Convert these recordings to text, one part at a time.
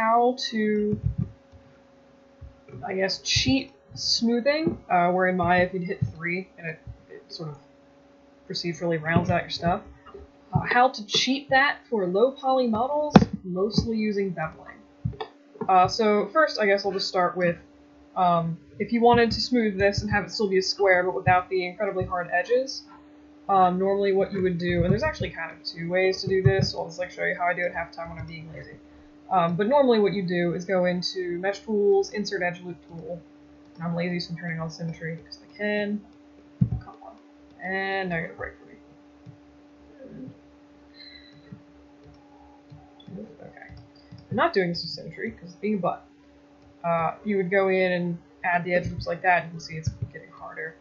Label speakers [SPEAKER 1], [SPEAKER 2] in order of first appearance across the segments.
[SPEAKER 1] how to, I guess, cheat smoothing, where in Maya if you'd hit 3 and it sort of procedurally rounds out your stuff. How to cheat that for low poly models, mostly using beveling. So first, I guess I'll just start with, if you wanted to smooth this and have it still be a square but without the incredibly hard edges, normally what you would do, and there's actually kind of 2 ways to do this, so I'll just show you how I do it half the time when I'm being lazy. But normally what you do is go into Mesh Tools, Insert Edge Loop Tool. And I'm lazy, so I'm turning on Symmetry because I can. Come on. And now you're going to break for me. Okay. I'm not doing this with Symmetry because it's being a butt. You would go in and add the edge loops like that. You can see it's getting harder.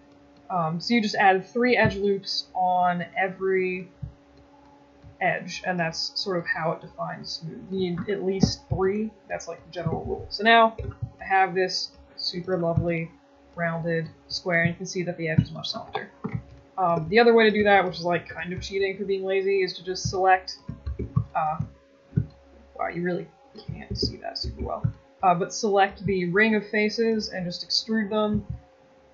[SPEAKER 1] So you just add 3 edge loops on every edge, and that's sort of how it defines smooth. You need at least 3. That's like the general rule. So now I have this super lovely rounded square, and you can see that the edge is much softer. The other way to do that, which is like kind of cheating for being lazy, is to just select. Wow, you really can't see that super well. But select the ring of faces and just extrude them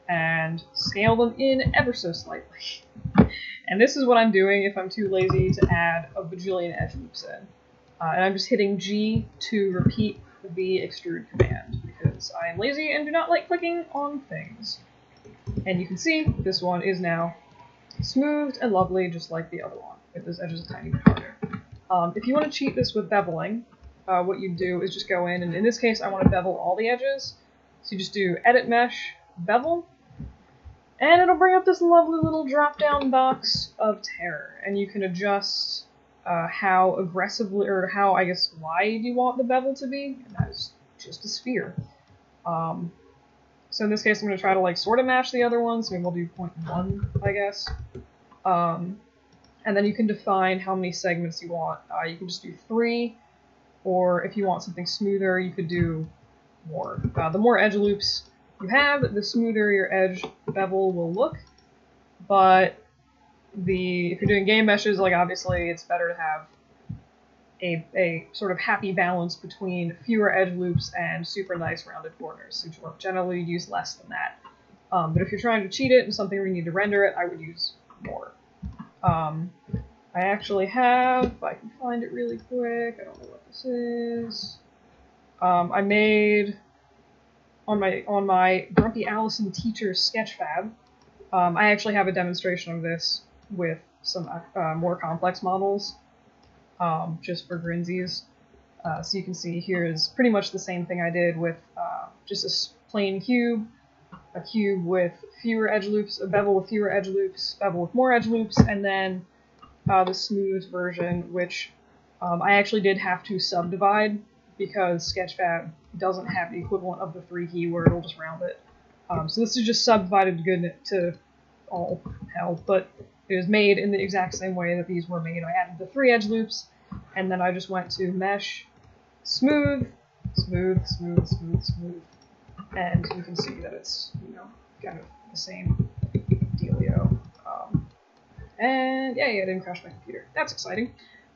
[SPEAKER 1] and scale them in ever so slightly. And this is what I'm doing if I'm too lazy to add a bajillion edge loops in. And I'm just hitting G to repeat the extrude command, because I am lazy and do not like clicking on things. And you can see this one is now smoothed and lovely, just like the other one, with those edges a tiny bit harder. If you want to cheat this with beveling, what you do is just go in this case I want to bevel all the edges. So you just do Edit Mesh, Bevel, and it'll bring up this lovely little drop-down box of terror, and you can adjust how aggressively, or how, I guess, wide you want the bevel to be, and that is just a sphere. So in this case I'm going to try to like sort of match the other ones, so maybe we'll do 0.1, I guess. And then you can define how many segments you want. You can just do 3, or if you want something smoother, you could do more. The more edge loops you have, the smoother your edge bevel will look, but if you're doing game meshes, like obviously it's better to have a sort of happy balance between fewer edge loops and super nice rounded corners. So generally you'd use less than that. But if you're trying to cheat it and something where you need to render it, I would use more. I actually have, if I can find it really quick, I don't know what this is. I made on my Grumpy Allison teacher Sketchfab. I actually have a demonstration of this with some more complex models, just for grinsies. So you can see here is pretty much the same thing I did with just a plain cube, a cube with fewer edge loops, a bevel with fewer edge loops, bevel with more edge loops, and then the smooth version, which I actually did have to subdivide because Sketchfab doesn't have the equivalent of the 3 key where it'll just round it. So this is just subdivided to all hell, but it was made in the exact same way that these were made. I added the 3 edge loops, and then I just went to Mesh, Smooth, Smooth, Smooth, Smooth, Smooth, and you can see that it's, you know, kind of the same dealio. And yeah, it didn't crash my computer. That's exciting.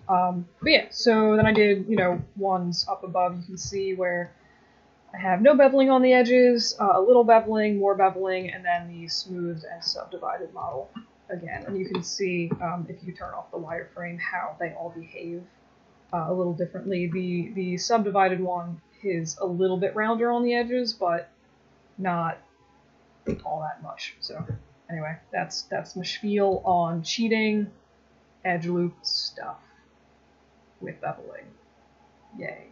[SPEAKER 1] But yeah, so then I did, you know, ones up above. You can see where I have no beveling on the edges, a little beveling, more beveling, and then the smoothed and subdivided model again. And you can see, if you turn off the wireframe, how they all behave a little differently. The subdivided one is a little bit rounder on the edges, but not all that much. So anyway, that's my spiel on cheating edge loop stuff with beveling. Yay.